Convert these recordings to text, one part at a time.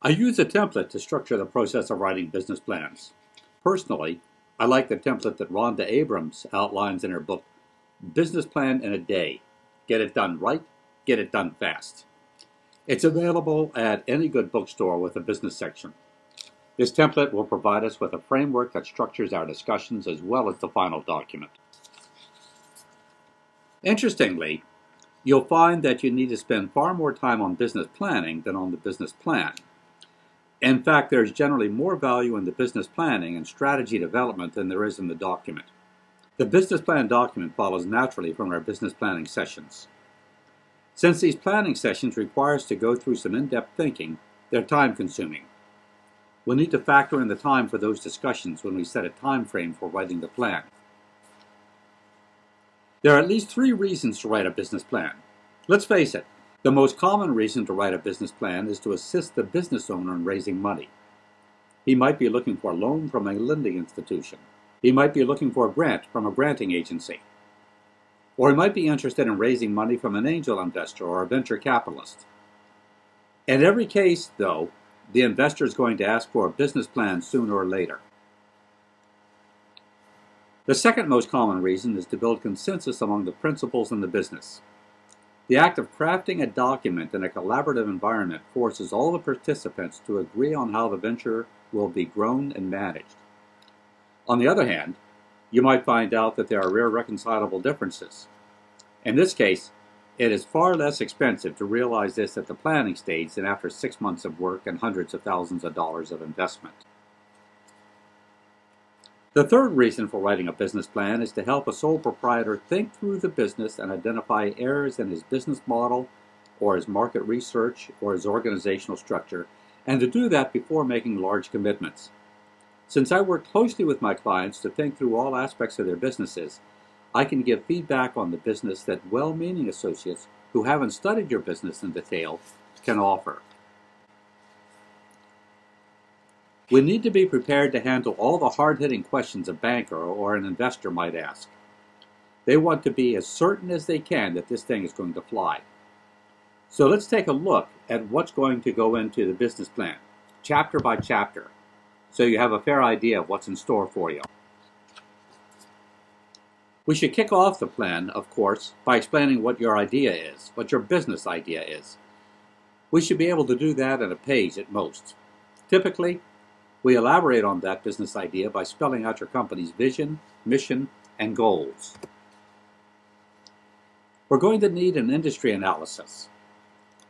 I use a template to structure the process of writing business plans. Personally, I like the template that Rhonda Abrams outlines in her book, Business Plan in a Day. Get it done right, get it done fast. It's available at any good bookstore with a business section. This template will provide us with a framework that structures our discussions as well as the final document. Interestingly, you'll find that you need to spend far more time on business planning than on the business plan. In fact, there's generally more value in the business planning and strategy development than there is in the document. The business plan document follows naturally from our business planning sessions. Since these planning sessions require us to go through some in-depth thinking, they're time-consuming. We'll need to factor in the time for those discussions when we set a time frame for writing the plan. There are at least 3 reasons to write a business plan. Let's face it, the most common reason to write a business plan is to assist the business owner in raising money. He might be looking for a loan from a lending institution. He might be looking for a grant from a granting agency. Or he might be interested in raising money from an angel investor or a venture capitalist. In every case, though, the investor is going to ask for a business plan sooner or later. The second most common reason is to build consensus among the principals in the business. The act of crafting a document in a collaborative environment forces all the participants to agree on how the venture will be grown and managed. On the other hand, you might find out that there are irreconcilable differences. In this case, it is far less expensive to realize this at the planning stage than after 6 months of work and hundreds of thousands of dollars of investment. The third reason for writing a business plan is to help a sole proprietor think through the business and identify errors in his business model or his market research or his organizational structure, and to do that before making large commitments. Since I work closely with my clients to think through all aspects of their businesses, I can give feedback on the business that well-meaning associates who haven't studied your business in detail can offer. We need to be prepared to handle all the hard-hitting questions a banker or an investor might ask. They want to be as certain as they can that this thing is going to fly. So let's take a look at what's going to go into the business plan, chapter by chapter, so you have a fair idea of what's in store for you. We should kick off the plan, of course, by explaining what your idea is, what your business idea is. We should be able to do that in a page at most. Typically, we elaborate on that business idea by spelling out your company's vision, mission, and goals. We're going to need an industry analysis.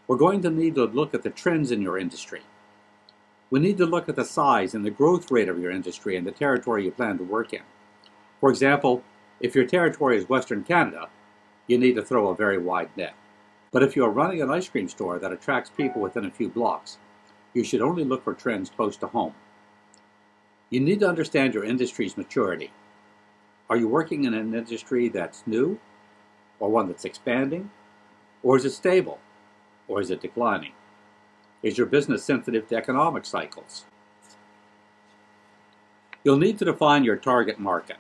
We're going to need to look at the trends in your industry. We need to look at the size and the growth rate of your industry and the territory you plan to work in. For example, if your territory is Western Canada, you need to throw a very wide net. But if you are running an ice cream store that attracts people within a few blocks, you should only look for trends close to home. You need to understand your industry's maturity. Are you working in an industry that's new, or one that's expanding, or is it stable, or is it declining? Is your business sensitive to economic cycles? You'll need to define your target market.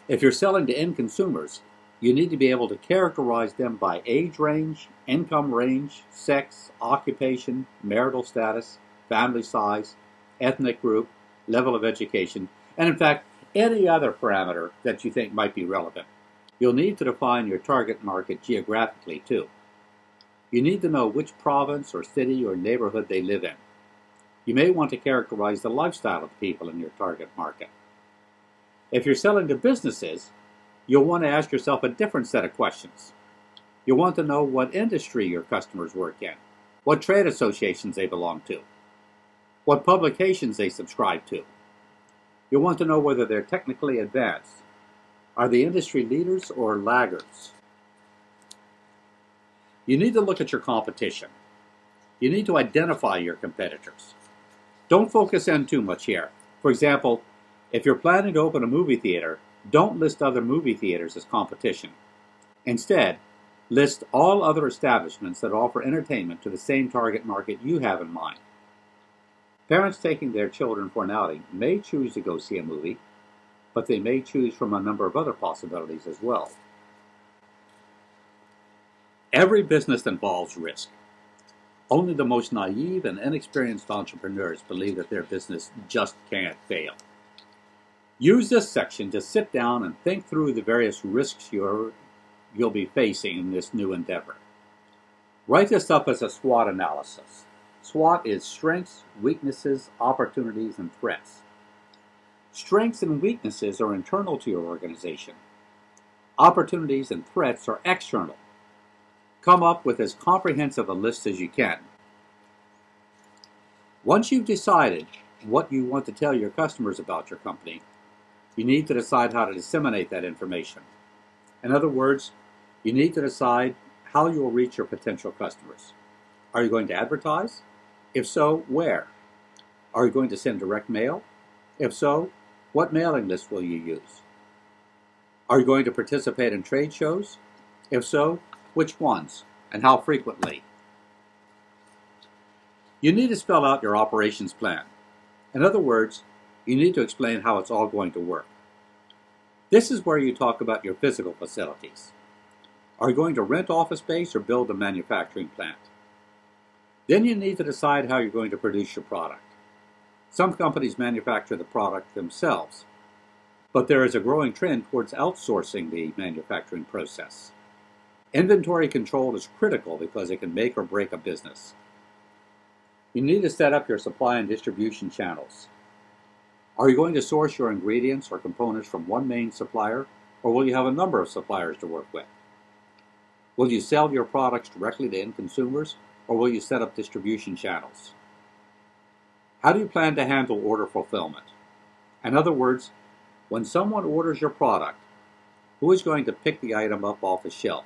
If you're selling to end consumers, you need to be able to characterize them by age range, income range, sex, occupation, marital status, family size, ethnic group, level of education, and in fact, any other parameter that you think might be relevant. You'll need to define your target market geographically too. You need to know which province or city or neighborhood they live in. You may want to characterize the lifestyle of people in your target market. If you're selling to businesses, you'll want to ask yourself a different set of questions. You'll want to know what industry your customers work in, what trade associations they belong to, what publications they subscribe to. You'll want to know whether they're technically advanced. Are they industry leaders or laggards? You need to look at your competition. You need to identify your competitors. Don't focus in too much here. For example, if you're planning to open a movie theater, don't list other movie theaters as competition. Instead, list all other establishments that offer entertainment to the same target market you have in mind. Parents taking their children for an outing may choose to go see a movie, but they may choose from a number of other possibilities as well. Every business involves risk. Only the most naive and inexperienced entrepreneurs believe that their business just can't fail. Use this section to sit down and think through the various risks you'll be facing in this new endeavor. Write this up as a SWOT analysis. SWOT is strengths, weaknesses, opportunities, and threats. Strengths and weaknesses are internal to your organization. Opportunities and threats are external. Come up with as comprehensive a list as you can. Once you've decided what you want to tell your customers about your company, you need to decide how to disseminate that information. In other words, you need to decide how you will reach your potential customers. Are you going to advertise? If so, where? Are you going to send direct mail? If so, what mailing list will you use? Are you going to participate in trade shows? If so, which ones and how frequently? You need to spell out your operations plan. In other words, you need to explain how it's all going to work. This is where you talk about your physical facilities. Are you going to rent office space or build a manufacturing plant? Then you need to decide how you're going to produce your product. Some companies manufacture the product themselves, but there is a growing trend towards outsourcing the manufacturing process. Inventory control is critical because it can make or break a business. You need to set up your supply and distribution channels. Are you going to source your ingredients or components from one main supplier, or will you have a number of suppliers to work with? Will you sell your products directly to end consumers, or will you set up distribution channels? How do you plan to handle order fulfillment? In other words, when someone orders your product, who is going to pick the item up off the shelf,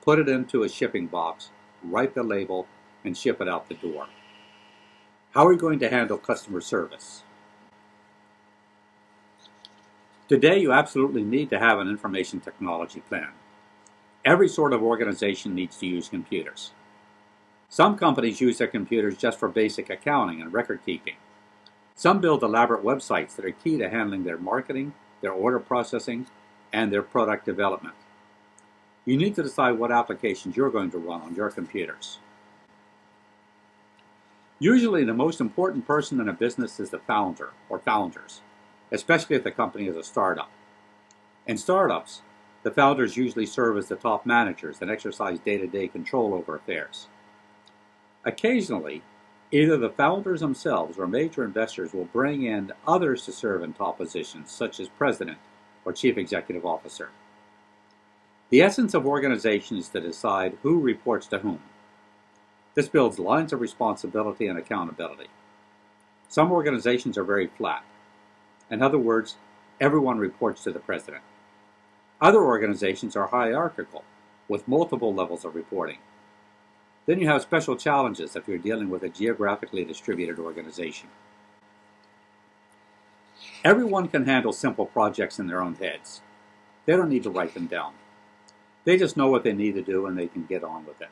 put it into a shipping box, write the label, and ship it out the door? How are you going to handle customer service? Today, you absolutely need to have an information technology plan. Every sort of organization needs to use computers. Some companies use their computers just for basic accounting and record keeping. Some build elaborate websites that are key to handling their marketing, their order processing, and their product development. You need to decide what applications you're going to run on your computers. Usually, the most important person in a business is the founder or founders, especially if the company is a startup. In startups, the founders usually serve as the top managers and exercise day-to-day control over affairs. Occasionally, either the founders themselves or major investors will bring in others to serve in top positions, such as president or chief executive officer. The essence of organization is to decide who reports to whom. This builds lines of responsibility and accountability. Some organizations are very flat. In other words, everyone reports to the president. Other organizations are hierarchical, with multiple levels of reporting. Then you have special challenges if you're dealing with a geographically distributed organization. Everyone can handle simple projects in their own heads. They don't need to write them down. They just know what they need to do and they can get on with it.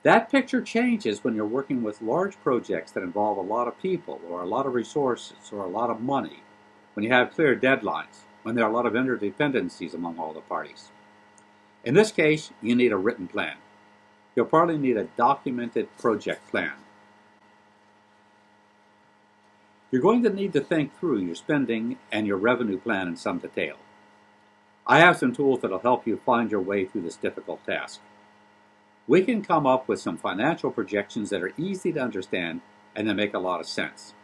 That picture changes when you're working with large projects that involve a lot of people or a lot of resources or a lot of money, when you have clear deadlines, when there are a lot of interdependencies among all the parties. In this case, you need a written plan. You'll probably need a documented project plan. You're going to need to think through your spending and your revenue plan in some detail. I have some tools that will help you find your way through this difficult task. We can come up with some financial projections that are easy to understand and that make a lot of sense.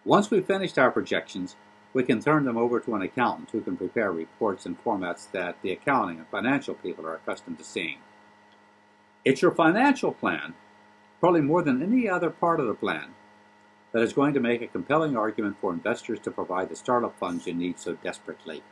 Once we've finished our projections, we can turn them over to an accountant who can prepare reports in formats that the accounting and financial people are accustomed to seeing. It's your financial plan, probably more than any other part of the plan, that is going to make a compelling argument for investors to provide the startup funds you need so desperately.